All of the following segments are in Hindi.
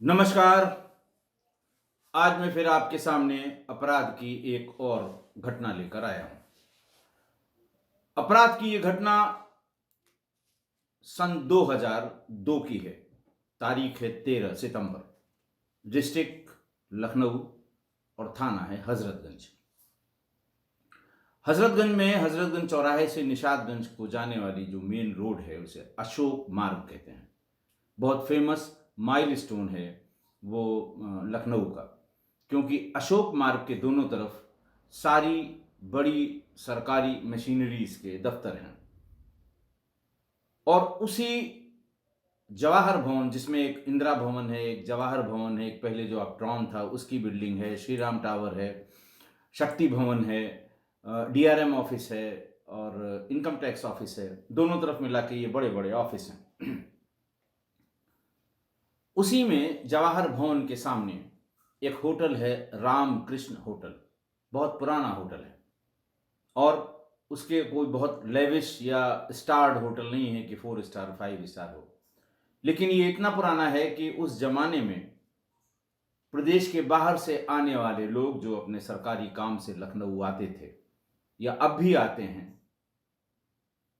नमस्कार। आज मैं फिर आपके सामने अपराध की एक और घटना लेकर आया हूं। अपराध की ये घटना सन 2002 की है। तारीख है 13 सितंबर। डिस्ट्रिक्ट लखनऊ और थाना है हजरतगंज। हजरतगंज में हजरतगंज चौराहे से निशादगंज को जाने वाली जो मेन रोड है उसे अशोक मार्ग कहते हैं। बहुत फेमस माइलस्टोन है वो लखनऊ का, क्योंकि अशोक मार्ग के दोनों तरफ सारी बड़ी सरकारी मशीनरीज के दफ्तर हैं। और उसी जवाहर भवन, जिसमें एक इंदिरा भवन है, एक जवाहर भवन है, एक पहले जो अपट्रॉन था उसकी बिल्डिंग है, श्री राम टावर है, शक्ति भवन है, डीआरएम ऑफिस है और इनकम टैक्स ऑफिस है। दोनों तरफ मिला के ये बड़े बड़े ऑफिस हैं। उसी में जवाहर भवन के सामने एक होटल है, रामकृष्ण होटल। बहुत पुराना होटल है और उसके कोई बहुत लेविश या स्टार्ड होटल नहीं है कि 4 स्टार 5 स्टार हो, लेकिन ये इतना पुराना है कि उस जमाने में प्रदेश के बाहर से आने वाले लोग जो अपने सरकारी काम से लखनऊ आते थे या अब भी आते हैं,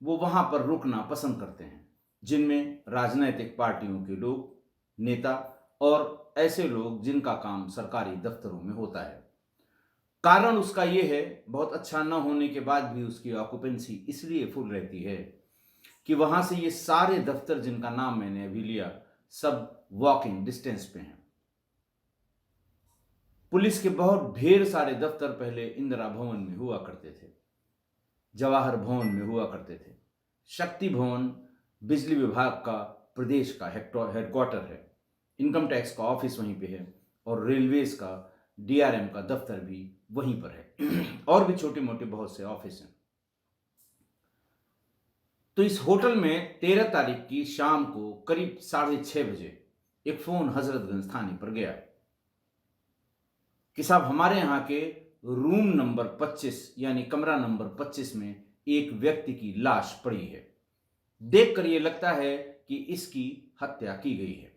वो वहां पर रुकना पसंद करते हैं, जिनमें राजनीतिक पार्टियों के लोग, नेता और ऐसे लोग जिनका काम सरकारी दफ्तरों में होता है। कारण उसका यह है, बहुत अच्छा न होने के बाद भी उसकी ऑक्यूपेंसी इसलिए फुल रहती है कि वहां से ये सारे दफ्तर जिनका नाम मैंने अभी लिया सब वॉकिंग डिस्टेंस पे हैं। पुलिस के बहुत ढेर सारे दफ्तर पहले इंदिरा भवन में हुआ करते थे, जवाहर भवन में हुआ करते थे। शक्ति भवन बिजली विभाग का प्रदेश का हेडक्वार्टर है, इनकम टैक्स का ऑफिस वहीं पे है और रेलवेज का डीआरएम का दफ्तर भी वहीं पर है। और भी छोटे मोटे बहुत से ऑफिस हैं। तो इस होटल में 13 तारीख की शाम को करीब 6:30 बजे एक फोन हजरतगंज थाने पर गया कि साहब, हमारे यहाँ के रूम नंबर 25 यानी कमरा नंबर 25 में एक व्यक्ति की लाश पड़ी है। देखकर यह लगता है कि इसकी हत्या की गई है।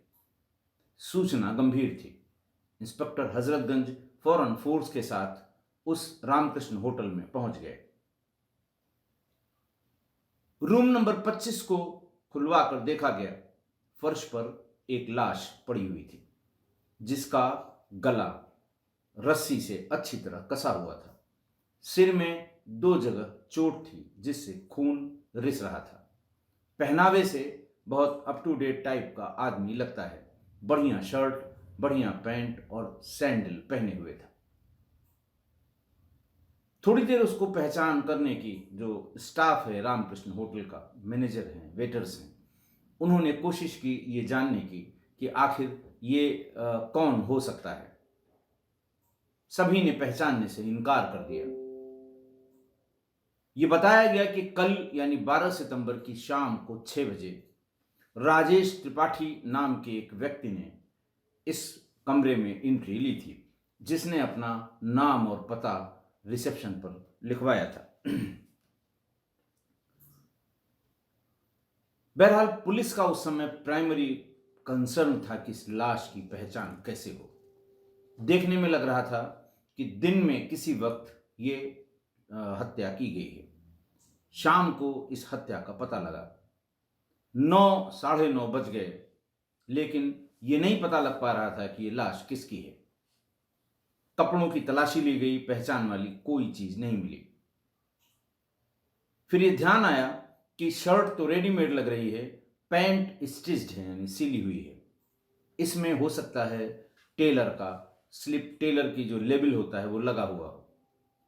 सूचना गंभीर थी। इंस्पेक्टर हजरतगंज फौरन फोर्स के साथ उस रामकृष्ण होटल में पहुंच गए। रूम नंबर 25 को खुलवा कर देखा गया। फर्श पर एक लाश पड़ी हुई थी, जिसका गला रस्सी से अच्छी तरह कसा हुआ था। सिर में 2 जगह चोट थी, जिससे खून रिस रहा था। पहनावे से बहुत अप टू डेट टाइप का आदमी लगता है। बढ़िया शर्ट, बढ़िया पैंट और सैंडल पहने हुए था। थोड़ी देर उसको पहचान करने की जो स्टाफ है रामकृष्ण होटल का, मैनेजर हैं, वेटर्स हैं, उन्होंने कोशिश की ये जानने की कि आखिर ये कौन हो सकता है। सभी ने पहचानने से इनकार कर दिया। ये बताया गया कि कल यानी 12 सितंबर की शाम को 6 बजे राजेश त्रिपाठी नाम के एक व्यक्ति ने इस कमरे में एंट्री ली थी, जिसने अपना नाम और पता रिसेप्शन पर लिखवाया था। बहरहाल पुलिस का उस समय प्राइमरी कंसर्न था कि इस लाश की पहचान कैसे हो। देखने में लग रहा था कि दिन में किसी वक्त ये हत्या की गई है। शाम को इस हत्या का पता लगा। 9 साढ़े 9 बज गए, लेकिन ये नहीं पता लग पा रहा था कि ये लाश किसकी है। कपड़ों की तलाशी ली गई, पहचान वाली कोई चीज नहीं मिली। फिर ये ध्यान आया कि शर्ट तो रेडीमेड लग रही है, पैंट स्टिच्ड है यानी सिली हुई है। इसमें हो सकता है टेलर का स्लिप, टेलर की जो लेबल होता है वो लगा हुआ हो।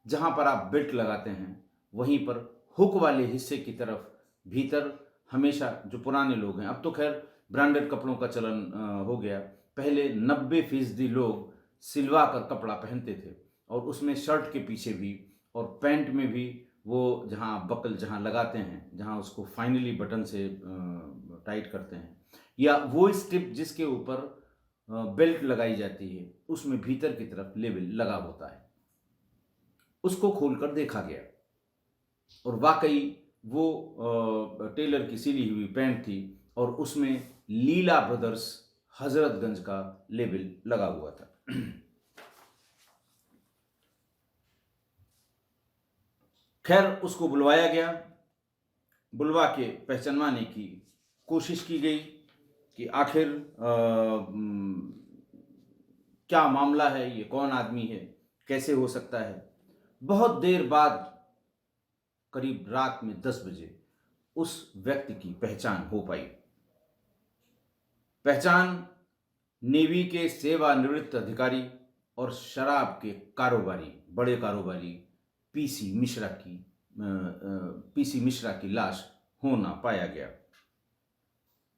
जहां पर आप बेल्ट लगाते हैं वहीं पर हुक वाले हिस्से की तरफ भीतर हमेशा जो पुराने लोग हैं, अब तो खैर ब्रांडेड कपड़ों का चलन हो गया, पहले 90% लोग सिलवा कर कपड़ा पहनते थे और उसमें शर्ट के पीछे भी और पैंट में भी वो जहाँ बकल जहाँ लगाते हैं, जहाँ उसको फाइनली बटन से टाइट करते हैं, या वो स्ट्रिप जिसके ऊपर बेल्ट लगाई जाती है, उसमें भीतर की तरफ लेबल लगा होता है। उसको खोलकर देखा गया और वाकई वो टेलर की सिली हुई पैंट थी और उसमें लीला ब्रदर्स हजरतगंज का लेबल लगा हुआ था। खैर, उसको बुलवाया गया। बुलवा के पहचानवाने की कोशिश की गई कि आखिर क्या मामला है, ये कौन आदमी है, कैसे हो सकता है। बहुत देर बाद, करीब रात में 10 बजे, उस व्यक्ति की पहचान हो पाई। पहचान नेवी के सेवानिवृत्त अधिकारी और शराब के कारोबारी, बड़े कारोबारी पीसी मिश्रा की लाश होना पाया गया।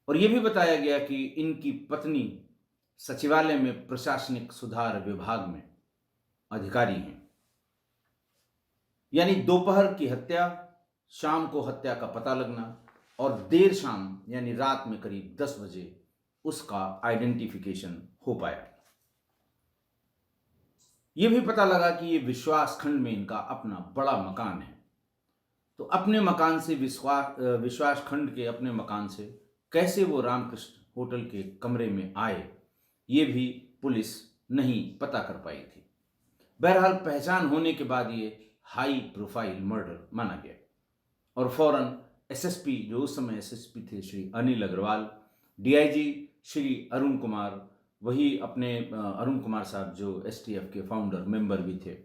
और यह भी बताया गया कि इनकी पत्नी सचिवालय में प्रशासनिक सुधार विभाग में अधिकारी हैं। यानी दोपहर की हत्या, शाम को हत्या का पता लगना, और देर शाम यानी रात में करीब 10 बजे उसका आइडेंटिफिकेशन हो पाया। यह भी पता लगा कि ये विश्वास खंड में इनका अपना बड़ा मकान है। तो अपने मकान से, विश्वास खंड के अपने मकान से कैसे वो रामकृष्ण होटल के कमरे में आए, ये भी पुलिस नहीं पता कर पाई थी। बहरहाल, पहचान होने के बाद ये हाई प्रोफाइल मर्डर माना गया और फौरन एसएसपी, जो उस समय एसएसपी थे, श्री अनिल अग्रवाल, डीआईजी श्री अरुण कुमार, वही अपने अरुण कुमार साहब जो एसटीएफ के फाउंडर मेंबर भी थे,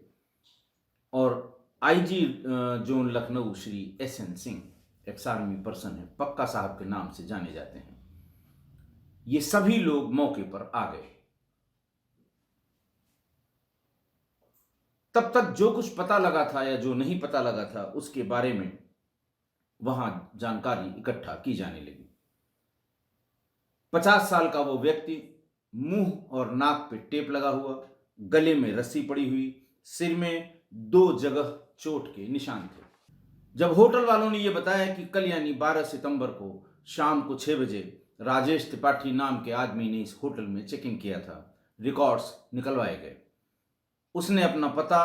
और IG zone Lucknow Shri SN Singh, ex army person है, पक्का साहब के नाम से जाने जाते हैं, ये सभी लोग मौके पर आ गए। तब तक जो कुछ पता लगा था या जो नहीं पता लगा था, उसके बारे में वहां जानकारी इकट्ठा की जाने लगी। 50 साल का वो व्यक्ति, मुंह और नाक पे टेप लगा हुआ, गले में रस्सी पड़ी हुई, सिर में 2 जगह चोट के निशान थे। जब होटल वालों ने यह बताया कि कल यानी 12 सितंबर को शाम को 6 बजे राजेश त्रिपाठी नाम के आदमी ने इस होटल में चेक इन किया था, रिकॉर्ड्स निकलवाए गए। उसने अपना पता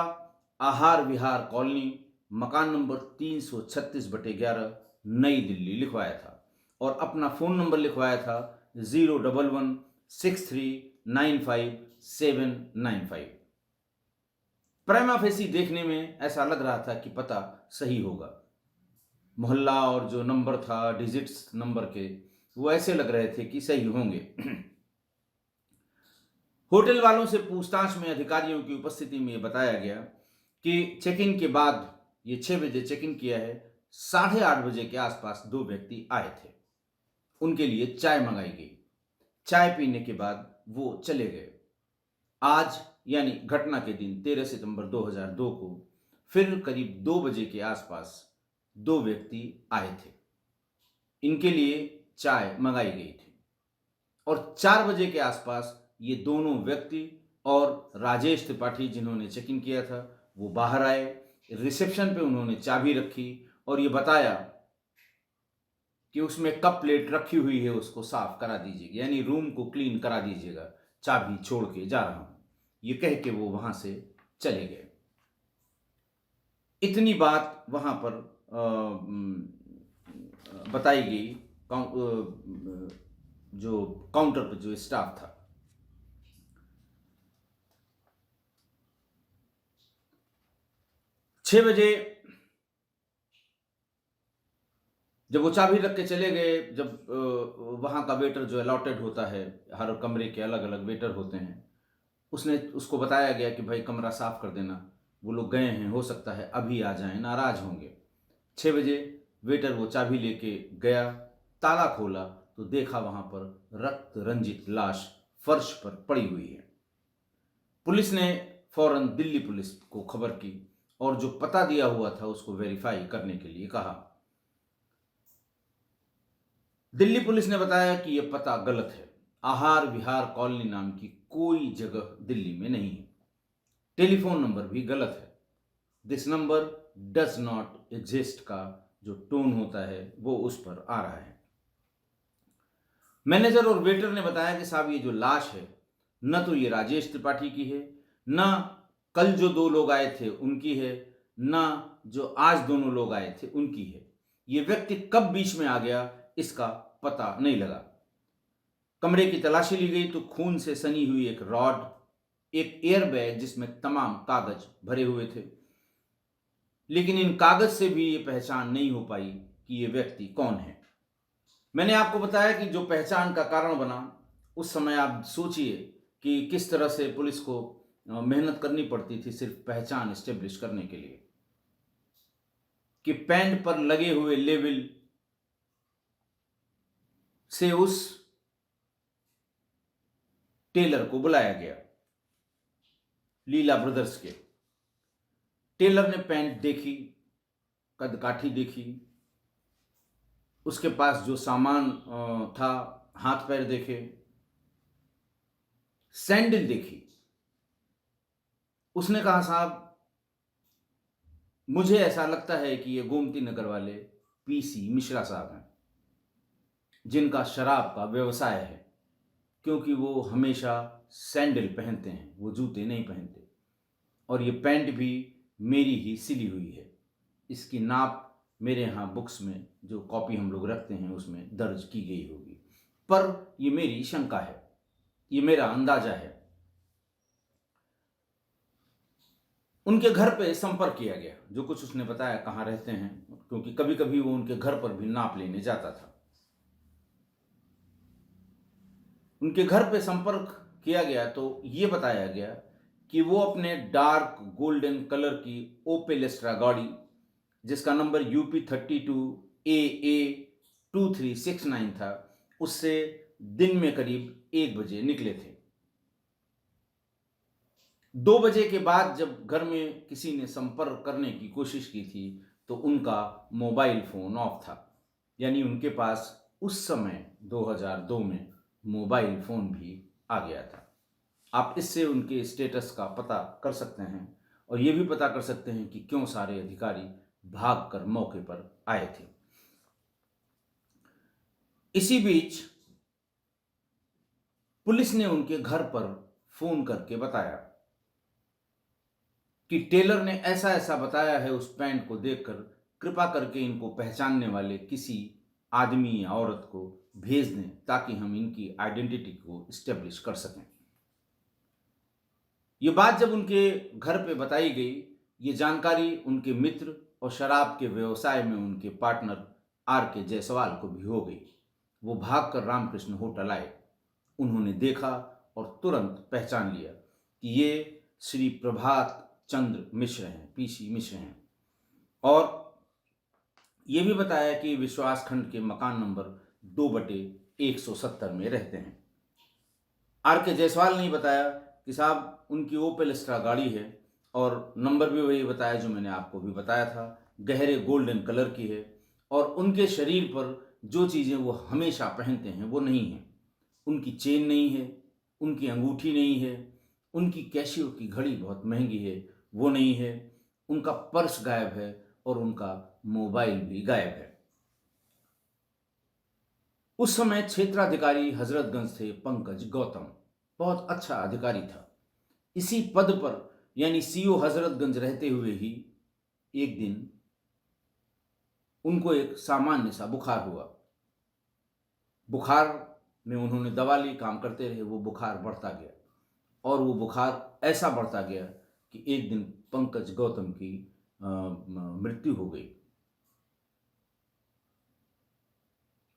आहार विहार कॉलोनी, मकान नंबर 336/11, नई दिल्ली लिखवाया था और अपना फ़ोन नंबर लिखवाया था 0116395 प्राइमा फेसी देखने में ऐसा लग रहा था कि पता सही होगा। मोहल्ला और जो नंबर था, डिजिट्स नंबर के, वो ऐसे लग रहे थे कि सही होंगे। होटल वालों से पूछताछ में अधिकारियों की उपस्थिति में यह बताया गया कि चेक इन के बाद, ये 6 बजे चेक इन किया है, 8:30 बजे के आसपास 2 व्यक्ति आए थे। उनके लिए चाय मंगाई गई। चाय पीने के बाद वो चले गए। आज यानी घटना के दिन 13 सितंबर 2002 को फिर करीब 2 बजे के आसपास 2 व्यक्ति आए थे। इनके लिए चाय मंगाई गई थी और 4 बजे के आसपास ये दोनों व्यक्ति और राजेश त्रिपाठी, जिन्होंने चेक इन किया था, वो बाहर आए। रिसेप्शन पे उन्होंने चाबी रखी और ये बताया कि उसमें कप प्लेट रखी हुई है, उसको साफ करा दीजिएगा, यानी रूम को क्लीन करा दीजिएगा, चाबी छोड़ के जा रहा हूं, ये कह के वो वहां से चले गए। इतनी बात वहां पर बताई गई जो काउंटर पर जो स्टाफ था। छह बजे जब वो चाबी रख के चले गए, जब वहां का वेटर जो अलॉटेड होता है, हर कमरे के अलग अलग वेटर होते हैं, उसको बताया गया कि भाई कमरा साफ कर देना, वो लोग गए हैं, हो सकता है अभी आ जाएं, नाराज होंगे। 6 बजे वेटर वो चाबी लेके गया, ताला खोला तो देखा वहां पर रक्त रंजित लाश फर्श पर पड़ी हुई है। पुलिस ने फौरन दिल्ली पुलिस को खबर की और जो पता दिया हुआ था उसको वेरीफाई करने के लिए कहा। दिल्ली पुलिस ने बताया कि यह पता गलत है, आहार विहार कॉलोनी नाम की कोई जगह दिल्ली में नहीं है। टेलीफोन नंबर भी गलत है, this number does not exist का जो टोन होता है वो उस पर आ रहा है। मैनेजर और वेटर ने बताया कि साहब ये जो लाश है, न तो ये राजेश त्रिपाठी की है, न कल जो 2 लोग आए थे उनकी है, न जो आज दोनों लोग आए थे उनकी है। ये व्यक्ति कब बीच में आ गया इसका पता नहीं लगा। कमरे की तलाशी ली गई तो खून से सनी हुई एक रॉड, एक एयरबैग जिसमें तमाम कागज भरे हुए थे, लेकिन इन कागज से भी ये पहचान नहीं हो पाई कि ये व्यक्ति कौन है। मैंने आपको बताया कि जो पहचान का कारण बना, उस समय आप सोचिए कि किस तरह से पुलिस को मेहनत करनी पड़ती थी सिर्फ पहचान एस्टेब्लिश करने के लिए, कि पैंट पर लगे हुए लेबल से उस टेलर को बुलाया गया, लीला ब्रदर्स के। टेलर ने पैंट देखी, कदकाठी देखी, उसके पास जो सामान था, हाथ पैर देखे, सैंडल देखी। उसने कहा, साहब मुझे ऐसा लगता है कि ये गोमती नगर वाले पीसी मिश्रा साहब हैं, जिनका शराब का व्यवसाय है, क्योंकि वो हमेशा सैंडल पहनते हैं, वो जूते नहीं पहनते, और ये पैंट भी मेरी ही सिली हुई है। इसकी नाप मेरे यहाँ बुक्स में, जो कॉपी हम लोग रखते हैं, उसमें दर्ज की गई होगी, पर ये मेरी शंका है, ये मेरा अंदाजा है। उनके घर पे संपर्क किया गया, जो कुछ उसने बताया कहाँ रहते हैं, क्योंकि कभी कभी वो उनके घर पर भी नाप लेने जाता था। उनके घर पे संपर्क किया गया तो ये बताया गया कि वो अपने डार्क गोल्डन कलर की ओपेल एस्ट्रा गाड़ी, जिसका नंबर UP32AA2369 था, उससे दिन में करीब 1 बजे निकले थे। 2 बजे के बाद जब घर में किसी ने संपर्क करने की कोशिश की थी तो उनका मोबाइल फ़ोन ऑफ था, यानी उनके पास उस समय 2002 में मोबाइल फ़ोन भी आ गया था। आप इससे उनके स्टेटस का पता कर सकते हैं और ये भी पता कर सकते हैं कि क्यों सारे अधिकारी भागकर मौके पर आए थे। इसी बीच पुलिस ने उनके घर पर फोन करके बताया कि टेलर ने ऐसा ऐसा बताया है उस पैंट को देखकर, कृपा करके इनको पहचानने वाले किसी आदमी या औरत को भेज दें ताकि हम इनकी आइडेंटिटी को इस्टेब्लिश कर सकें। ये बात जब उनके घर पे बताई गई, ये जानकारी उनके मित्र और शराब के व्यवसाय में उनके पार्टनर RK जायसवाल को भी हो गई। वो भागकर रामकृष्ण होटल आए। उन्होंने देखा और तुरंत पहचान लिया कि ये श्री प्रभात चंद्र मिश्र हैं, PC मिश्र हैं, और ये भी बताया कि विश्वास खंड के मकान नंबर 2/170 में रहते हैं। RK जायसवाल ने बताया कि साहब उनकी ओपेल एस्ट्रा गाड़ी है और नंबर भी वही बताया जो मैंने आपको भी बताया था, गहरे गोल्डन कलर की है, और उनके शरीर पर जो चीज़ें वो हमेशा पहनते हैं वो नहीं हैं। उनकी चेन नहीं है, उनकी अंगूठी नहीं है, उनकी कैशियो की घड़ी बहुत महंगी है वो नहीं है, उनका पर्स गायब है और उनका मोबाइल भी गायब है। उस समय क्षेत्राधिकारी हजरतगंज थे पंकज गौतम, बहुत अच्छा अधिकारी था। इसी पद पर यानी CO हजरतगंज रहते हुए ही एक दिन उनको एक सामान्य सा बुखार हुआ। बुखार में उन्होंने दवा ली, काम करते रहे, वो बुखार बढ़ता गया और वो बुखार ऐसा बढ़ता गया कि एक दिन पंकज गौतम की मृत्यु हो गई।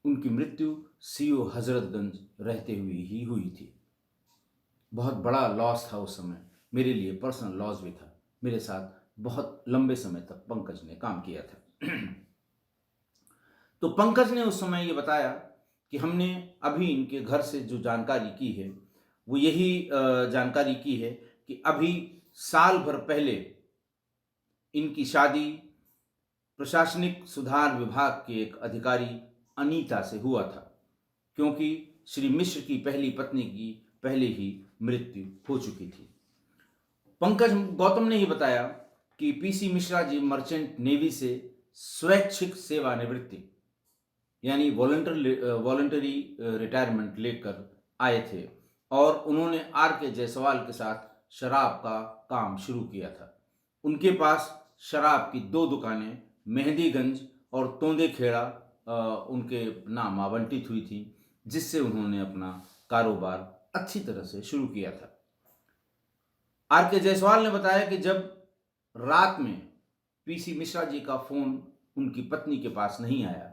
उनकी मृत्यु CO हजरतगंज रहते हुए ही हुई थी। बहुत बड़ा लॉस था उस समय, मेरे लिए पर्सनल लॉस भी था। मेरे साथ बहुत लंबे समय तक पंकज ने काम किया था। तो पंकज ने उस समय ये बताया कि हमने अभी इनके घर से जो जानकारी की है वो यही जानकारी की है कि अभी साल भर पहले इनकी शादी प्रशासनिक सुधार विभाग के एक अधिकारी अनीता से हुआ था, क्योंकि श्री मिश्र की पहली पत्नी की पहले ही मृत्यु हो चुकी थी। पंकज गौतम ने ही बताया कि PC Mishra ji merchant navy से स्वैच्छिक सेवानिवृत्ति यानी वॉलंटरी रिटायरमेंट लेकर आए थे और उन्होंने RK जायसवाल के साथ शराब का काम शुरू किया था। उनके पास शराब की 2 दुकानें मेहंदीगंज और तोंदे खेड़ा उनके नाम आवंटित हुई थी, जिससे उन्होंने अपना कारोबार अच्छी तरह से शुरू किया था। आर के जायसवाल ने बताया कि जब रात में पीसी मिश्रा जी का फ़ोन उनकी पत्नी के पास नहीं आया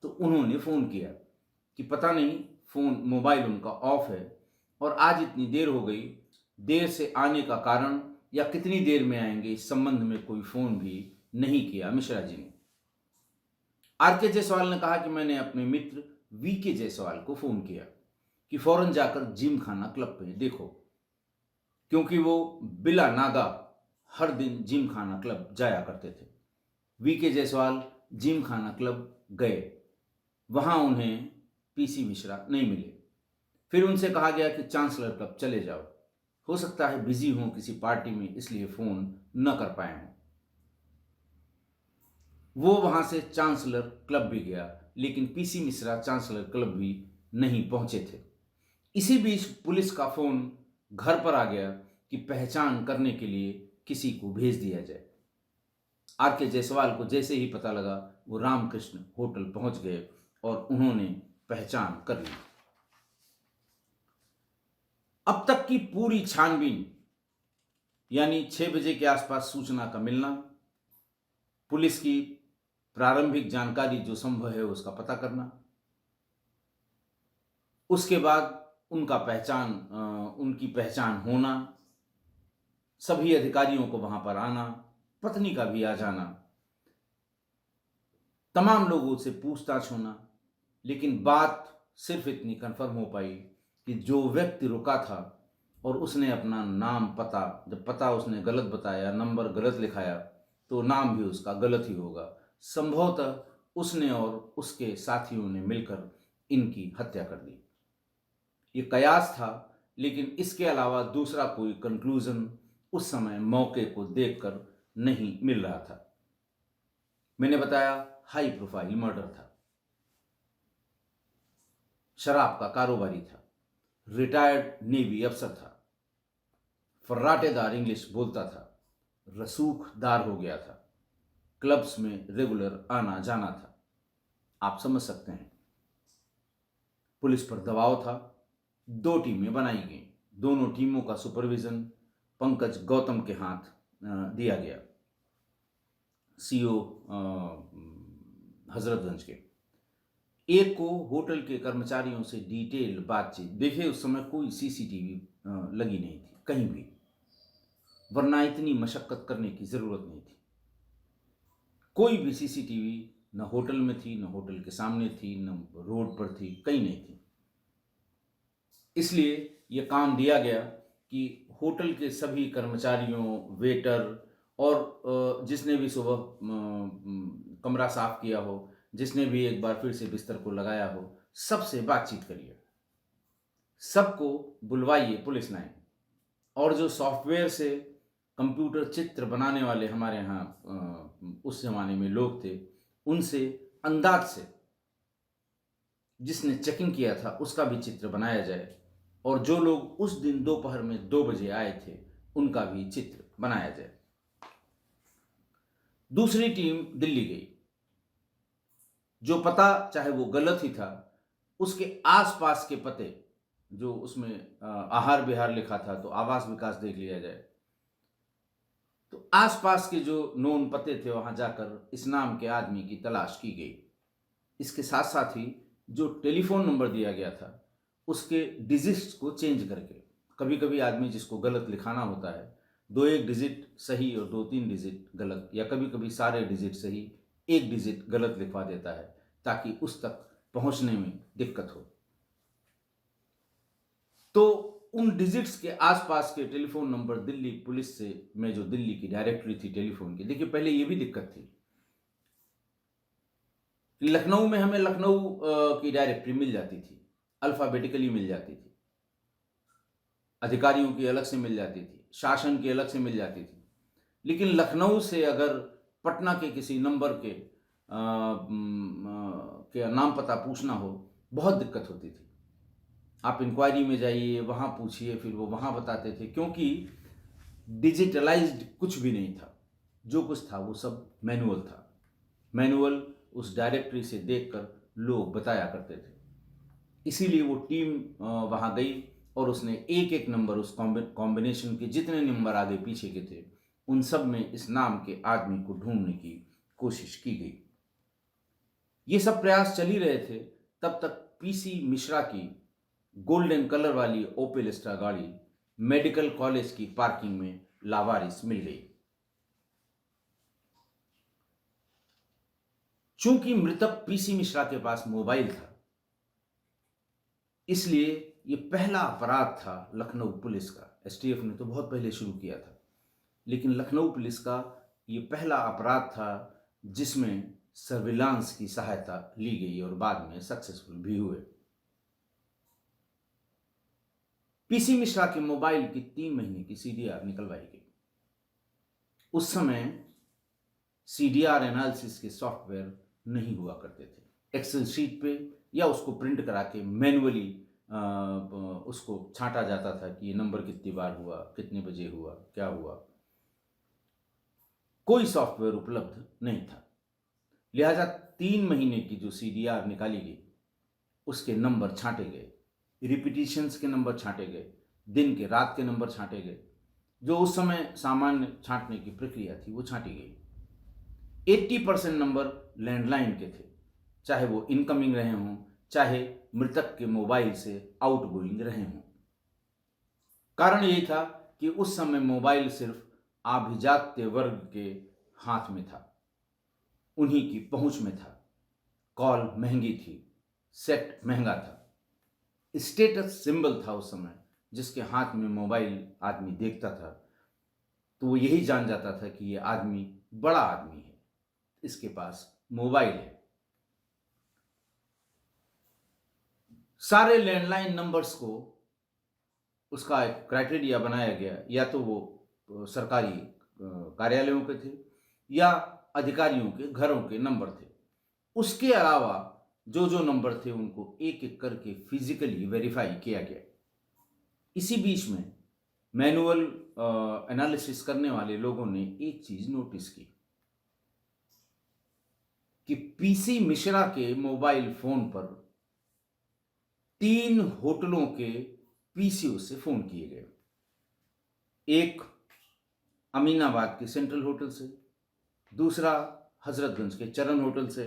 तो उन्होंने फ़ोन किया कि पता नहीं फ़ोन मोबाइल उनका ऑफ है और आज इतनी देर हो गई, देर से आने का कारण या कितनी देर में आएंगे इस संबंध में कोई फ़ोन भी नहीं किया मिश्रा जी ने। आर के जायसवाल ने कहा कि मैंने अपने मित्र वी के जायसवाल को फ़ोन किया कि फ़ौरन जाकर जिम खाना क्लब पे देखो, क्योंकि वो बिला नागा हर दिन जिम खाना क्लब जाया करते थे। वी के जायसवाल जिम खाना क्लब गए, वहाँ उन्हें पीसी मिश्रा नहीं मिले। फिर उनसे कहा गया कि चांसलर क्लब चले जाओ, हो सकता है बिजी हों किसी पार्टी में इसलिए फ़ोन न कर पाए हों। वो वहाँ से चांसलर क्लब भी गया, लेकिन पीसी मिश्रा चांसलर क्लब भी नहीं पहुँचे थे। इसी बीच पुलिस का फ़ोन घर पर आ गया कि पहचान करने के लिए किसी को भेज दिया जाए। आर के जायसवाल को जैसे ही पता लगा वो रामकृष्ण होटल पहुंच गए और उन्होंने पहचान कर ली। अब तक की पूरी छानबीन यानी 6 बजे के आसपास सूचना का मिलना, पुलिस की प्रारंभिक जानकारी जो संभव है उसका पता करना, उसके बाद उनकी पहचान होना, सभी अधिकारियों को वहां पर आना, पत्नी का भी आ जाना, तमाम लोगों से पूछताछ होना, लेकिन बात सिर्फ इतनी कंफर्म हो पाई कि जो व्यक्ति रुका था और उसने अपना नाम पता, जब पता उसने गलत बताया, नंबर गलत लिखाया, तो नाम भी उसका गलत ही होगा। संभवतः उसने और उसके साथियों ने मिलकर इनकी हत्या कर दी। ये कयास था, लेकिन इसके अलावा दूसरा कोई कंक्लूजन उस समय मौके को देखकर नहीं मिल रहा था। मैंने बताया हाई प्रोफाइल मर्डर था, शराब का कारोबारी था, रिटायर्ड नेवी अफसर था, फर्राटेदार इंग्लिश बोलता था, रसूखदार हो गया था, क्लब्स में रेगुलर आना जाना था। आप समझ सकते हैं। पुलिस पर दबाव था, 2 टीमें बनाई गईं, दोनों टीमों का सुपरविजन पंकज गौतम के हाथ दिया गया, सीओ हजरतगंज के। एक को होटल के कर्मचारियों से डिटेल बातचीत, देखिए उस समय कोई सीसीटीवी लगी नहीं थी कहीं भी, वरना इतनी मशक्कत करने की जरूरत नहीं थी। कोई भी सीसीटीवी न होटल में थी, न होटल के सामने थी, न रोड पर थी, कहीं नहीं थी। इसलिए यह काम दिया गया कि होटल के सभी कर्मचारियों, वेटर और जिसने भी सुबह कमरा साफ किया हो, जिसने भी एक बार फिर से बिस्तर को लगाया हो, सबसे बातचीत करिए, सबको बुलवाइए पुलिस लाइन। और जो सॉफ्टवेयर से कंप्यूटर चित्र बनाने वाले हमारे यहाँ उस जमाने में लोग थे, उनसे अंदाज से जिसने चेकिंग किया था उसका भी चित्र बनाया जाए, और जो लोग उस दिन दोपहर में 2 बजे आए थे उनका भी चित्र बनाया जाए। दूसरी टीम दिल्ली गई, जो पता चाहे वो गलत ही था, उसके आसपास के पते, जो उसमें आहार विहार लिखा था तो आवास विकास देख लिया जाए, तो आसपास के जो नोन पते थे वहां जाकर इस नाम के आदमी की तलाश की गई। इसके साथ साथ ही जो टेलीफोन नंबर दिया गया था उसके डिजिट्स को चेंज करके, कभी कभी आदमी जिसको गलत लिखाना होता है 2-1 डिजिट सही और 2-3 डिजिट गलत, या कभी कभी सारे डिजिट सही 1 डिजिट गलत लिखवा देता है ताकि उस तक पहुंचने में दिक्कत हो। तो उन डिजिट्स के आसपास के टेलीफोन नंबर दिल्ली पुलिस से में जो दिल्ली की डायरेक्टरी थी टेलीफोन की, देखिए पहले ये भी दिक्कत थी, लखनऊ में हमें लखनऊ की डायरेक्टरी मिल जाती थी, अल्फाबेटिकली मिल जाती थी, अधिकारियों की अलग से मिल जाती थी, शासन की अलग से मिल जाती थी, लेकिन लखनऊ से अगर पटना के किसी नंबर के नाम पता पूछना हो बहुत दिक्कत होती थी। आप इंक्वायरी में जाइए, वहाँ पूछिए, फिर वो वहाँ बताते थे, क्योंकि डिजिटलाइज्ड कुछ भी नहीं था, जो कुछ था वो सब मैनुअल था। मैनुअल उस डायरेक्टरी से देखकर लोग बताया करते थे। इसीलिए वो टीम वहाँ गई और उसने एक एक नंबर उस कॉम्बिनेशन के जितने नंबर आगे पीछे के थे उन सब में इस नाम के आदमी को ढूंढने की कोशिश की गई। ये सब प्रयास चल ही रहे थे, तब तक पीसी मिश्रा की गोल्डन कलर वाली ओपेल स्ट्रा गाड़ी मेडिकल कॉलेज की पार्किंग में लावारिस मिल गई। चूंकि मृतक पीसी मिश्रा के पास मोबाइल था, इसलिए ये पहला अपराध था लखनऊ पुलिस का। एसटीएफ ने तो बहुत पहले शुरू किया था, लेकिन लखनऊ पुलिस का ये पहला अपराध था जिसमें सर्विलांस की सहायता ली गई और बाद में सक्सेसफुल भी हुए। पीसी मिश्रा के मोबाइल की 3 महीने की सीडीआर निकलवाई गई। उस समय सीडीआर एनालिसिस के सॉफ्टवेयर नहीं हुआ करते थे। एक्सेल शीट पे या उसको प्रिंट करा के मैनुअली उसको छांटा जाता था कि ये नंबर कितनी बार हुआ, कितने बजे हुआ, क्या हुआ। कोई सॉफ्टवेयर उपलब्ध नहीं था, लिहाजा 3 महीने की जो सीडीआर निकाली गई उसके नंबर छांटे गए, रिपीटिशंस के नंबर छांटे गए, दिन के रात के नंबर छांटे गए। जो उस समय सामान्य छांटने की प्रक्रिया थी वो छांटी गई। 80% नंबर लैंडलाइन के थे, चाहे वो इनकमिंग रहे हों, चाहे मृतक के मोबाइल से आउटगोइंग रहे हों। कारण यही था कि उस समय मोबाइल सिर्फ अभिजात्य वर्ग के हाथ में था, उन्हीं की पहुंच में था। कॉल महंगी थी, सेट महंगा था, स्टेटस सिंबल था उस समय। जिसके हाथ में मोबाइल आदमी देखता था तो वो यही जान जाता था कि ये आदमी बड़ा आदमी है, इसके पास मोबाइल है। सारे लैंडलाइन नंबर्स को उसका एक क्राइटेरिया बनाया गया, या तो वो सरकारी कार्यालयों के थे या अधिकारियों के घरों के नंबर थे। उसके अलावा जो जो नंबर थे उनको एक एक करके फिजिकली वेरीफाई किया गया। इसी बीच में मैनुअल एनालिसिस करने वाले लोगों ने एक चीज नोटिस की कि पीसी मिश्रा के मोबाइल फोन पर 3 होटलों के पीसीओ से फोन किए गए। एक अमीनाबाद के सेंट्रल होटल से, दूसरा हजरतगंज के चरण होटल से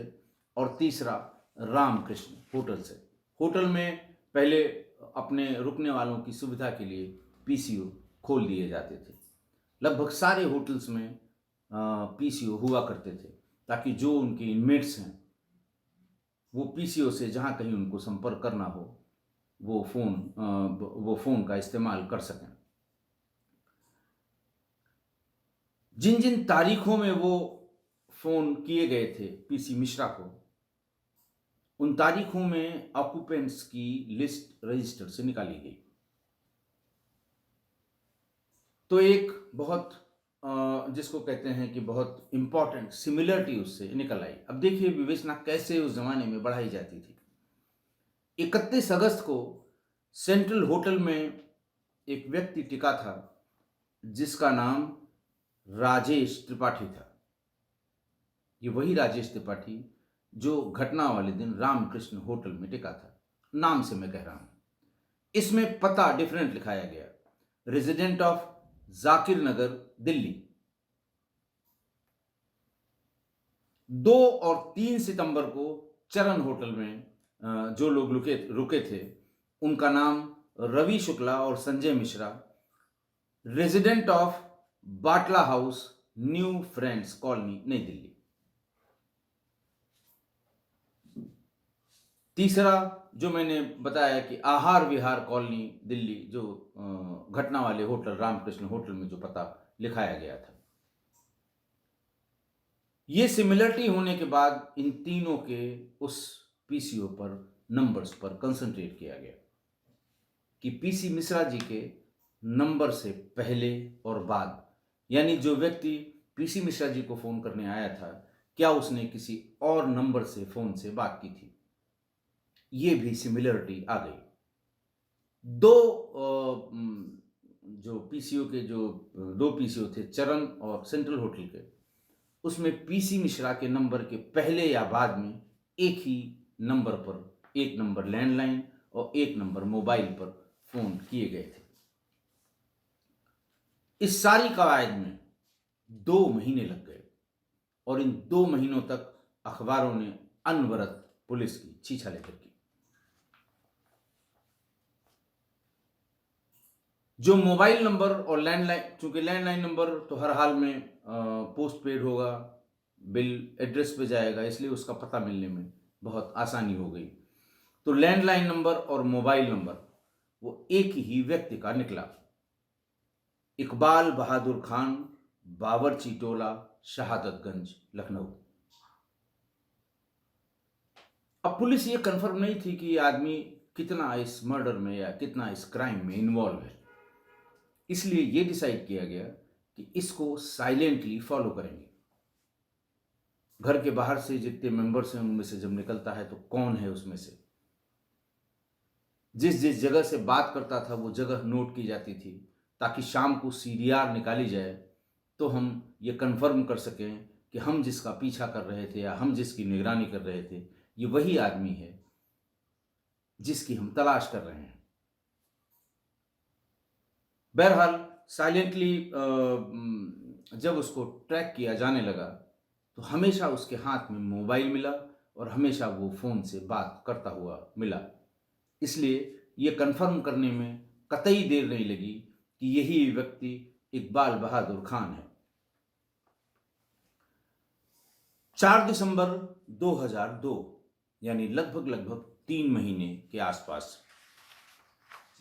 और तीसरा रामकृष्ण होटल से। होटल में पहले अपने रुकने वालों की सुविधा के लिए पीसीओ खोल दिए जाते थे। लगभग सारे होटल्स में पीसीओ हुआ करते थे ताकि जो उनके इनमेट्स हैं वो पीसीओ से जहाँ कहीं उनको संपर्क करना हो वो फ़ोन का इस्तेमाल कर सकें। जिन जिन तारीखों में वो फ़ोन किए गए थे पीसी मिश्रा को, उन तारीखों में ऑक्यूपेंट्स की लिस्ट रजिस्टर से निकाली गई। तो एक बहुत जिसको कहते हैं कि बहुत इंपॉर्टेंट सिमिलरिटी उससे निकल आई। अब देखिए विवेचना कैसे उस जमाने में बढ़ाई जाती थी। 31 अगस्त को सेंट्रल होटल में एक व्यक्ति टिका था जिसका नाम राजेश त्रिपाठी था। ये वही राजेश त्रिपाठी जो घटना वाले दिन रामकृष्ण होटल में टिका था। नाम से मैं कह रहा हूं। इसमें पता डिफरेंट लिखाया गया, रेजिडेंट ऑफ जाकिर नगर, दिल्ली। 2 और 3 सितंबर को चरण होटल में जो लोग रुके थे उनका नाम रवि शुक्ला और Sanjay Mishra, resident of Batla house, new friends colony, नई दिल्ली। तीसरा जो मैंने बताया कि आहार विहार कॉलोनी, दिल्ली, जो घटना वाले होटल रामकृष्ण होटल में जो पता लिखाया गया था। ये सिमिलरिटी होने के बाद इन तीनों के उस पीसीओ पर नंबर्स पर कंसंट्रेट किया गया कि पीसी मिश्रा जी के नंबर से पहले और बाद, यानी जो व्यक्ति पीसी मिश्रा जी को फोन करने आया था क्या उसने किसी और नंबर से फोन से बात की थी। ये भी सिमिलरिटी आ गई। 2 जो पीसीओ के जो 2 पीसीओ थे चरण और सेंट्रल होटल के, उसमें पीसी मिश्रा के नंबर के पहले या बाद में एक ही नंबर पर, एक नंबर लैंडलाइन और 1 नंबर मोबाइल पर फ़ोन किए गए थे। इस सारी कवायद में 2 महीने लग गए और इन 2 महीनों तक अखबारों ने अनवरत पुलिस की छीछा लेकर की। जो मोबाइल नंबर और लैंडलाइन, चूंकि लैंडलाइन नंबर तो हर हाल में पोस्ट पेड होगा, बिल एड्रेस पे जाएगा, इसलिए उसका पता मिलने में बहुत आसानी हो गई। तो लैंडलाइन नंबर और मोबाइल नंबर वो एक ही व्यक्ति का निकला, इकबाल बहादुर खान, बावर्ची टोला, शहादतगंज, लखनऊ। अब पुलिस ये कंफर्म नहीं थी कि ये आदमी कितना इस मर्डर में या कितना इस क्राइम में इन्वॉल्व है, इसलिए ये डिसाइड किया गया कि इसको साइलेंटली फॉलो करेंगे। घर के बाहर से जितने मेंबर्स हैं उनमें से जब निकलता है तो कौन है उसमें से, जिस जिस जगह से बात करता था वो जगह नोट की जाती थी, ताकि शाम को सीडीआर निकाली जाए तो हम ये कंफर्म कर सकें कि हम जिसका पीछा कर रहे थे या हम जिसकी निगरानी कर रहे थे ये वही आदमी है जिसकी हम तलाश कर रहे हैं। बहरहाल साइलेंटली जब उसको ट्रैक किया जाने लगा तो हमेशा उसके हाथ में मोबाइल मिला और हमेशा वो फ़ोन से बात करता हुआ मिला। इसलिए ये कंफर्म करने में कतई देर नहीं लगी कि यही व्यक्ति इकबाल बहादुर खान है। 4 दिसंबर 2002 यानी लगभग 3 महीने के आसपास,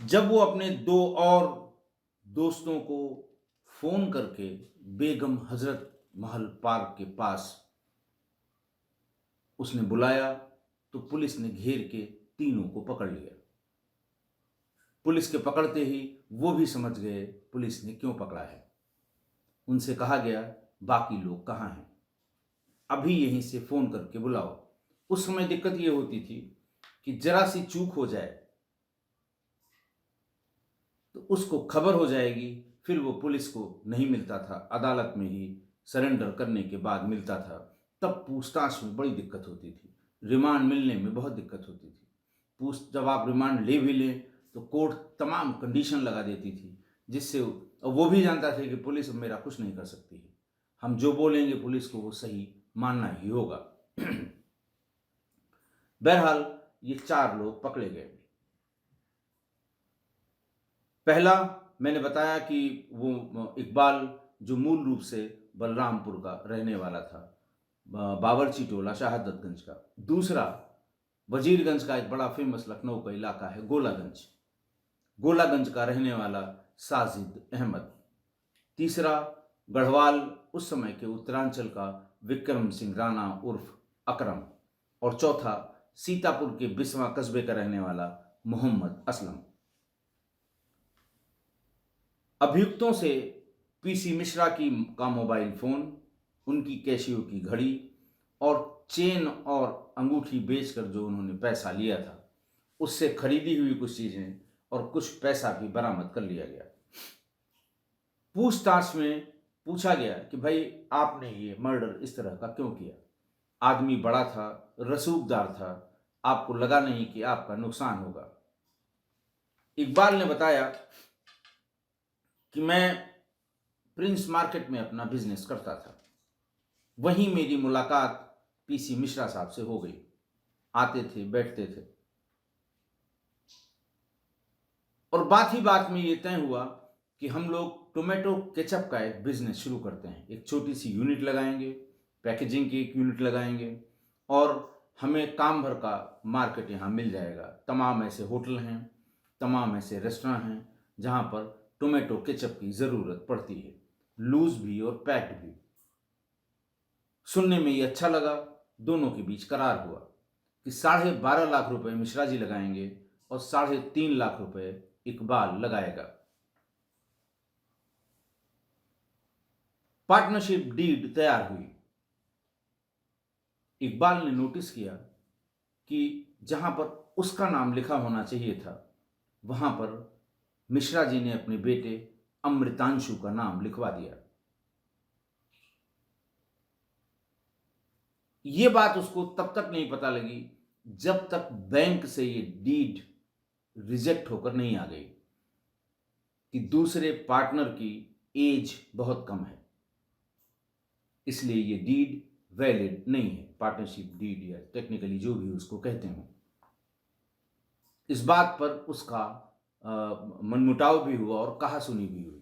जब वो अपने 2 और दोस्तों को फ़ोन करके बेगम हजरत महल पार्क के पास उसने बुलाया तो पुलिस ने घेर के तीनों को पकड़ लिया। पुलिस के पकड़ते ही वो भी समझ गए पुलिस ने क्यों पकड़ा है। उनसे कहा गया बाकी लोग कहाँ हैं, अभी यहीं से फ़ोन करके बुलाओ। उस समय दिक्कत ये होती थी कि जरा सी चूक हो जाए तो उसको खबर हो जाएगी, फिर वो पुलिस को नहीं मिलता था, अदालत में ही सरेंडर करने के बाद मिलता था। तब पूछताछ में बड़ी दिक्कत होती थी, रिमांड मिलने में बहुत दिक्कत होती थी। जब आप रिमांड ले भी लें तो कोर्ट तमाम कंडीशन लगा देती थी, जिससे वो भी जानता था कि पुलिस मेरा कुछ नहीं कर सकती है, हम जो बोलेंगे पुलिस को वो सही मानना ही होगा। बहरहाल ये 4 लोग पकड़े गए। पहला मैंने बताया कि वो इकबाल जो मूल रूप से बलरामपुर का रहने वाला था, बावर्ची टोला शहादतगंज का। दूसरा वजीरगंज का एक बड़ा फेमस लखनऊ का इलाका है गोलागंज, गोलागंज का रहने वाला साजिद अहमद। तीसरा गढ़वाल उस समय के उत्तरांचल का विक्रम सिंह राणा उर्फ अकरम। और चौथा सीतापुर के बिस्वा कस्बे का रहने वाला मोहम्मद असलम। अभियुक्तों से पीसी मिश्रा का मोबाइल फ़ोन, उनकी कैशियो की घड़ी और चेन और अंगूठी बेचकर जो उन्होंने पैसा लिया था उससे खरीदी हुई कुछ चीज़ें और कुछ पैसा भी बरामद कर लिया गया। पूछताछ में पूछा गया कि भाई आपने ये मर्डर इस तरह का क्यों किया? आदमी बड़ा था, रसूखदार था, आपको लगा नहीं कि आपका नुकसान होगा? इकबाल ने बताया कि मैं प्रिंस मार्केट में अपना बिजनेस करता था, वहीं मेरी मुलाकात पीसी मिश्रा साहब से हो गई। आते थे, बैठते थे और बात ही बात में ये तय हुआ कि हम लोग टोमेटो केचप का एक बिजनेस शुरू करते हैं। एक छोटी सी यूनिट लगाएंगे, पैकेजिंग की एक यूनिट लगाएंगे और हमें काम भर का मार्केट यहाँ मिल जाएगा। तमाम ऐसे होटल हैं, तमाम ऐसे रेस्टोरेंट हैं जहाँ पर टोमेटो केचप की ज़रूरत पड़ती है, लूज भी और पैक्ड भी। सुनने में ये अच्छा लगा। दोनों के बीच करार हुआ कि 12.5 लाख रुपए मिश्रा जी लगाएंगे और 3.5 लाख रुपए इकबाल लगाएगा। पार्टनरशिप डीड तैयार हुई। इकबाल ने नोटिस किया कि जहां पर उसका नाम लिखा होना चाहिए था वहां पर मिश्रा जी ने अपने बेटे अमृतांशु का नाम लिखवा दिया। ये बात उसको तब तक नहीं पता लगी जब तक बैंक से ये डीड रिजेक्ट होकर नहीं आ गई कि दूसरे पार्टनर की एज बहुत कम है, इसलिए ये डीड वैलिड नहीं है, पार्टनरशिप डीड या टेक्निकली जो भी उसको कहते हो। इस बात पर उसका मनमुटाव भी हुआ और कहासुनी भी हुई।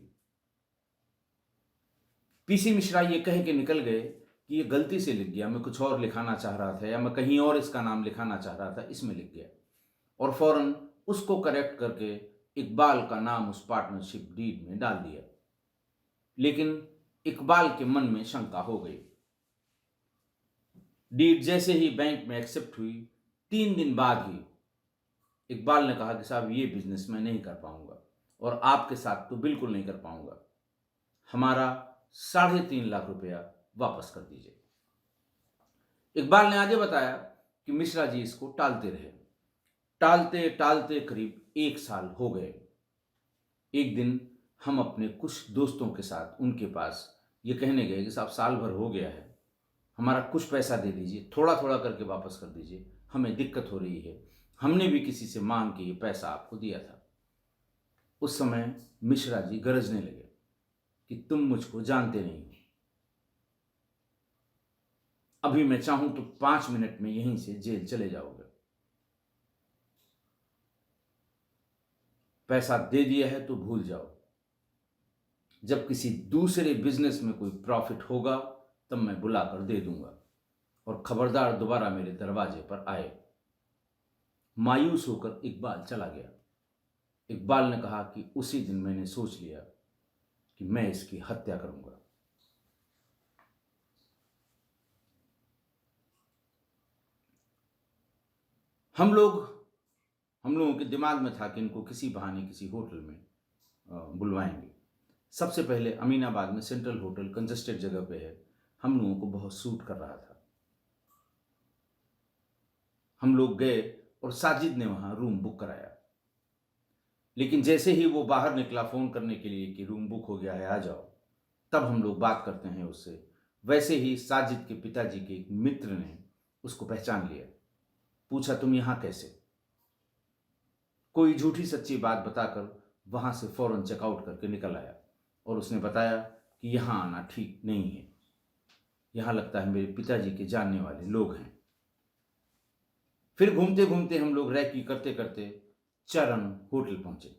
पीसी मिश्रा ये कह के निकल गए कि ये गलती से लिख गया, मैं कुछ और लिखाना चाह रहा था, या मैं कहीं और इसका नाम लिखाना चाह रहा था, इसमें लिख गया, और फौरन उसको करेक्ट करके इकबाल का नाम उस पार्टनरशिप डीड में डाल दिया। लेकिन इकबाल के मन में शंका हो गई। डीड जैसे ही बैंक में एक्सेप्ट हुई, 3 दिन बाद ही इकबाल ने कहा कि साहब ये बिजनेस मैं नहीं कर पाऊंगा, और आपके साथ तो बिल्कुल नहीं कर पाऊंगा, हमारा 3.5 लाख रुपया वापस कर दीजिए। इकबाल ने आगे बताया कि मिश्रा जी इसको टालते रहे, टालते टालते करीब 1 साल हो गए। एक दिन हम अपने कुछ दोस्तों के साथ उनके पास ये कहने गए कि साहब साल भर हो गया है, हमारा कुछ पैसा दे दीजिए, थोड़ा थोड़ा करके वापस कर दीजिए, हमें दिक्कत हो रही है, हमने भी किसी से मांग के ये पैसा आपको दिया था। उस समय मिश्रा जी गरजने लगे कि तुम मुझको जानते नहीं हो, अभी मैं चाहूं तो 5 मिनट में यहीं से जेल चले जाओगे, पैसा दे दिया है तो भूल जाओ, जब किसी दूसरे बिजनेस में कोई प्रॉफिट होगा तब मैं बुलाकर दे दूंगा, और खबरदार दोबारा मेरे दरवाजे पर आए। मायूस होकर इकबाल चला गया। इकबाल ने कहा कि उसी दिन मैंने सोच लिया कि मैं इसकी हत्या करूंगा। हम लोगों के दिमाग में था कि इनको किसी बहाने किसी होटल में बुलवाएंगे। सबसे पहले अमीनाबाद में सेंट्रल होटल कंजस्टेड जगह पे है, हम लोगों को बहुत सूट कर रहा था। हम लोग गए और साजिद ने वहां रूम बुक कराया, लेकिन जैसे ही वो बाहर निकला फोन करने के लिए कि रूम बुक हो गया है आ जाओ, तब हम लोग बात करते हैं उससे, वैसे ही साजिद के पिताजी के एक मित्र ने उसको पहचान लिया। पूछा तुम यहां कैसे? कोई झूठी सच्ची बात बताकर वहां से फौरन चेकआउट करके निकल आया, और उसने बताया कि यहां आना ठीक नहीं है, यहां लगता है मेरे पिताजी के जानने वाले लोग हैं। फिर घूमते घूमते हम लोग रैकी करते करते चरण होटल पहुंचे।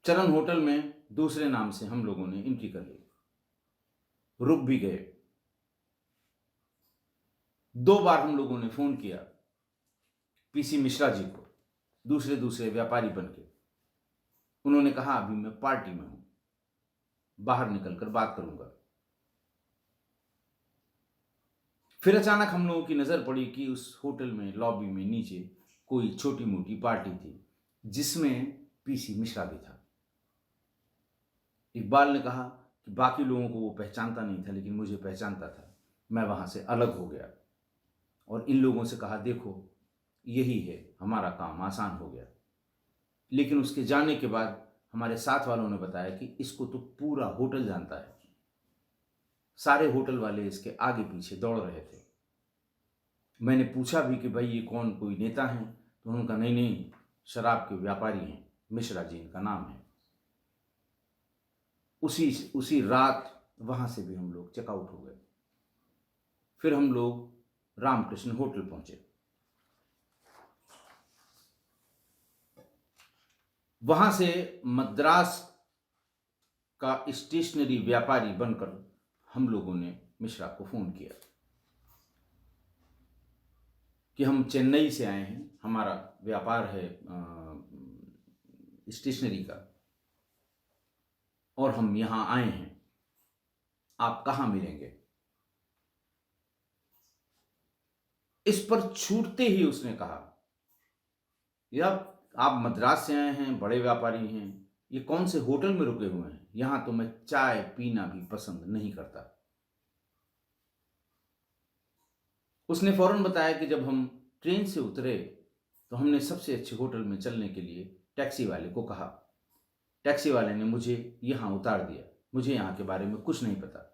चरण होटल में दूसरे नाम से हम लोगों ने एंट्री कर ली, रुक भी गए। 2 बार हम लोगों ने फोन किया पीसी मिश्रा जी को, दूसरे व्यापारी बनके। उन्होंने कहा अभी मैं पार्टी में हूं, बाहर निकलकर बात करूंगा। फिर अचानक हम लोगों की नजर पड़ी कि उस होटल में लॉबी में नीचे कोई छोटी मोटी पार्टी थी, जिसमें पीसी मिश्रा भी था। इकबाल ने कहा कि बाकी लोगों को वो पहचानता नहीं था, लेकिन मुझे पहचानता था। मैं वहां से अलग हो गया और इन लोगों से कहा देखो यही है, हमारा काम आसान हो गया। लेकिन उसके जाने के बाद हमारे साथ वालों ने बताया कि इसको तो पूरा होटल जानता है, सारे होटल वाले इसके आगे पीछे दौड़ रहे थे। मैंने पूछा भी कि भाई ये कौन, कोई नेता हैं? तो उन्होंने कहा नहीं नहीं, शराब के व्यापारी हैं, मिश्रा जी इनका नाम है। उसी रात वहां से भी हम लोग चेकआउट हो गए। फिर हम लोग रामकृष्ण होटल पहुंचे। वहां से मद्रास का स्टेशनरी व्यापारी बनकर हम लोगों ने मिश्रा को फोन किया कि हम चेन्नई से आए हैं, हमारा व्यापार है स्टेशनरी का, और हम यहां आए हैं, आप कहां मिलेंगे? इस पर छूटते ही उसने कहा यार आप मद्रास से आए हैं, बड़े व्यापारी हैं, ये कौन से होटल में रुके हुए हैं? यहां तो मैं चाय पीना भी पसंद नहीं करता। उसने फौरन बताया कि जब हम ट्रेन से उतरे तो हमने सबसे अच्छे होटल में चलने के लिए टैक्सी वाले को कहा। टैक्सी वाले ने मुझे यहाँ उतार दिया। मुझे यहाँ के बारे में कुछ नहीं पता,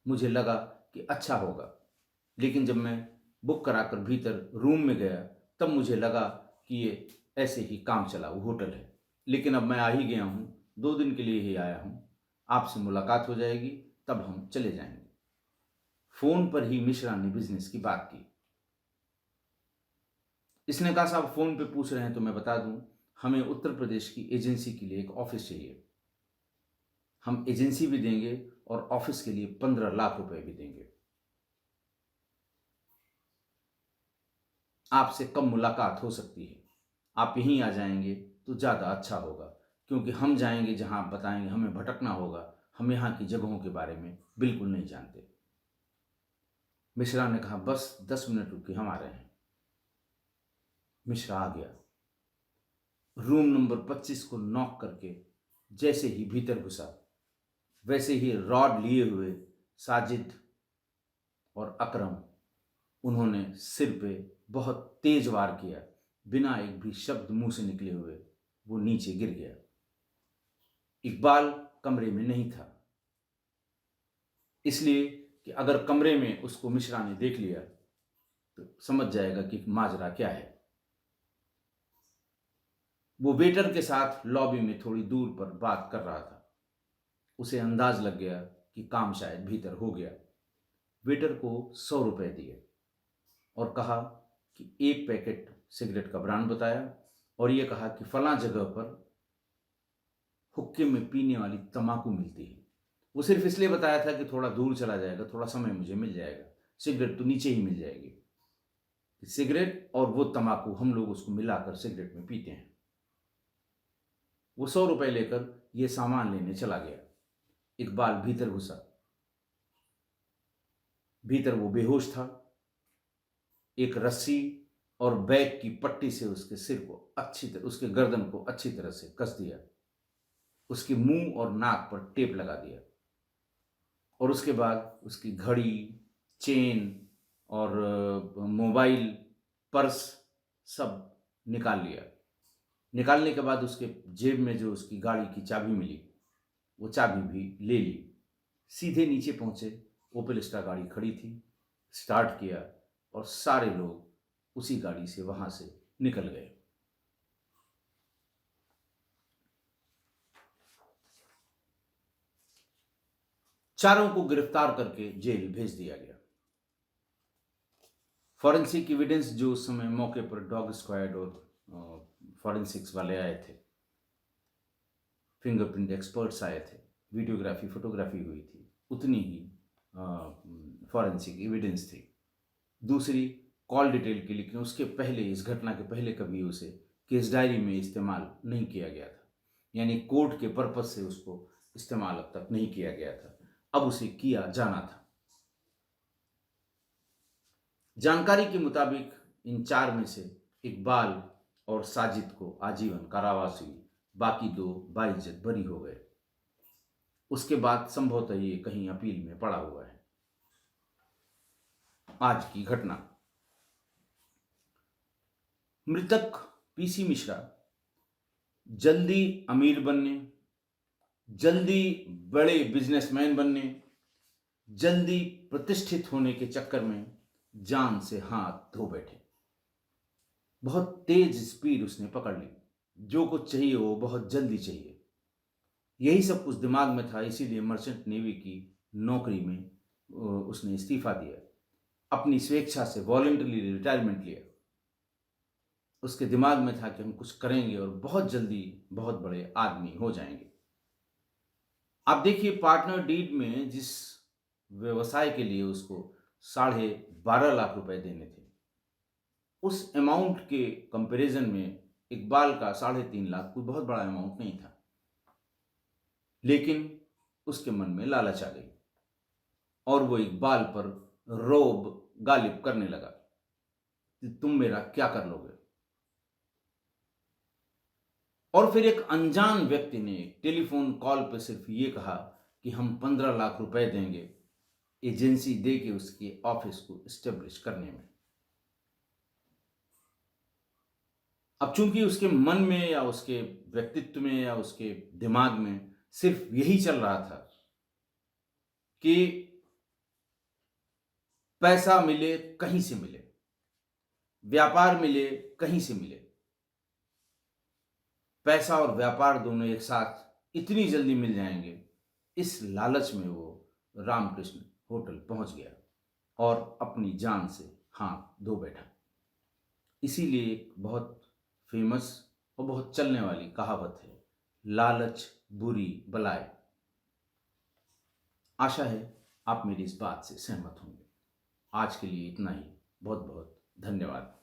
मुझे लगा कि अच्छा होगा, लेकिन जब मैं बुक कराकर भीतर रूम में गया तब मुझे लगा कि ये ऐसे ही काम चला, वो होटल है। लेकिन अब मैं आ ही गया हूँ, 2 दिन के लिए ही आया हूँ, आपसे मुलाकात हो जाएगी, तब हम चले जाएंगे। फ़ोन पर ही मिश्रा ने बिज़नेस की बात की। इसने कहा, साहब फ़ोन पे पूछ रहे हैं तो मैं बता दूँ, हमें उत्तर प्रदेश की एजेंसी के लिए एक ऑफ़िस चाहिए। हम एजेंसी भी देंगे और ऑफ़िस के लिए 15 लाख रुपए भी देंगे। आपसे कब मुलाकात हो सकती है? आप यहीं आ जाएँगे तो ज़्यादा अच्छा होगा, क्योंकि हम जाएँगे जहाँ आप बताएँगे, हमें भटकना होगा, हम यहाँ की जगहों के बारे में बिल्कुल नहीं जानते। मिश्रा ने कहा, बस 10 मिनट रुकिए, हम आ रहे हैं। मिश्रा आ गया। रूम नंबर 25 को नॉक करके जैसे ही भीतर घुसा, वैसे ही रॉड लिए हुए साजिद और अकरम, उन्होंने सिर पे बहुत तेज वार किया। बिना एक भी शब्द मुंह से निकले हुए वो नीचे गिर गया। इकबाल कमरे में नहीं था, इसलिए कि अगर कमरे में उसको मिश्रा ने देख लिया तो समझ जाएगा कि माजरा क्या है। वो वेटर के साथ लॉबी में थोड़ी दूर पर बात कर रहा था। उसे अंदाज लग गया कि काम शायद भीतर हो गया। वेटर को 100 रुपए दिए और कहा कि एक पैकेट सिगरेट का ब्रांड बताया और ये कहा कि फलां जगह पर हुक्के में पीने वाली तंबाकू मिलती है। वो सिर्फ इसलिए बताया था कि थोड़ा दूर चला जाएगा, थोड़ा समय मुझे मिल जाएगा, सिगरेट तो नीचे ही मिल जाएगी। सिगरेट और वो तंबाकू हम लोग उसको मिलाकर सिगरेट में पीते हैं। वो 100 रुपए लेकर ये सामान लेने चला गया। इकबाल भीतर घुसा। भीतर वो बेहोश था। एक रस्सी और बैग की पट्टी से उसके सिर को उसके गर्दन को अच्छी तरह से कस दिया। उसके मुंह और नाक पर टेप लगा दिया और उसके बाद उसकी घड़ी, चेन और मोबाइल, पर्स सब निकाल लिया। निकालने के बाद उसके जेब में जो उसकी गाड़ी की चाबी मिली, वो चाबी भी ले ली। सीधे नीचे पहुंचे, ओपेल स्टार गाड़ी खड़ी थी, स्टार्ट किया और सारे लोग उसी गाड़ी से वहां से निकल गए। चारों को गिरफ्तार करके जेल भेज दिया गया। फॉरेंसिक एविडेंस जो उस समय मौके पर डॉग स्क्वाड और फॉरेंसिक्स वाले आए थे, फिंगरप्रिंट एक्सपर्ट्स आए थे, वीडियोग्राफी फोटोग्राफी हुई थी, उतनी ही फॉरेंसिक एविडेंस थी। दूसरी कॉल डिटेल की, लेकिन उसके पहले, इस घटना के पहले कभी उसे केस डायरी में इस्तेमाल नहीं किया गया था, यानी कोर्ट के पर्पज से उसको इस्तेमाल अब तक नहीं किया गया था, अब उसे किया जाना था। जानकारी के मुताबिक इन 4 में से इकबाल और साजिद को आजीवन कारावास हुई, बाकी 2 बाइज्जत बरी हो गए। उसके बाद संभवतः ये कहीं अपील में पड़ा हुआ है। आज की घटना। मृतक पीसी मिश्रा जल्दी अमीर बनने, जल्दी बड़े बिजनेसमैन बनने, जल्दी प्रतिष्ठित होने के चक्कर में जान से हाथ धो बैठे। बहुत तेज स्पीड उसने पकड़ ली। जो कुछ चाहिए वो बहुत जल्दी चाहिए। यही सब कुछ दिमाग में था, इसीलिए मर्चेंट नेवी की नौकरी में उसने इस्तीफा दिया, अपनी स्वेच्छा से वॉलंटरी रिटायरमेंट लिया। उसके दिमाग में था कि हम कुछ करेंगे और बहुत जल्दी बहुत बड़े आदमी हो जाएंगे। आप देखिए, पार्टनर डीड में जिस व्यवसाय के लिए उसको 12.5 लाख रुपए देने थे, उस अमाउंट के कंपैरिजन में इकबाल का 3.5 लाख कोई बहुत बड़ा अमाउंट नहीं था। लेकिन उसके मन में लालच आ गई और वो इकबाल पर रौब गालिब करने लगा कि तुम मेरा क्या कर लोगे। और फिर एक अनजान व्यक्ति ने टेलीफोन कॉल पर सिर्फ ये कहा कि हम 15 लाख रुपए देंगे एजेंसी दे के उसके ऑफिस को एस्टेब्लिश करने में। अब चूंकि उसके मन में या उसके व्यक्तित्व में या उसके दिमाग में सिर्फ यही चल रहा था कि पैसा मिले कहीं से मिले, व्यापार मिले कहीं से मिले, पैसा और व्यापार दोनों एक साथ इतनी जल्दी मिल जाएंगे, इस लालच में वो रामकृष्ण होटल पहुंच गया और अपनी जान से हाथ धो बैठा। इसीलिए एक बहुत फेमस और बहुत चलने वाली कहावत है, लालच बुरी बलाए। आशा है आप मेरी इस बात से सहमत होंगे। आज के लिए इतना ही। बहुत बहुत धन्यवाद।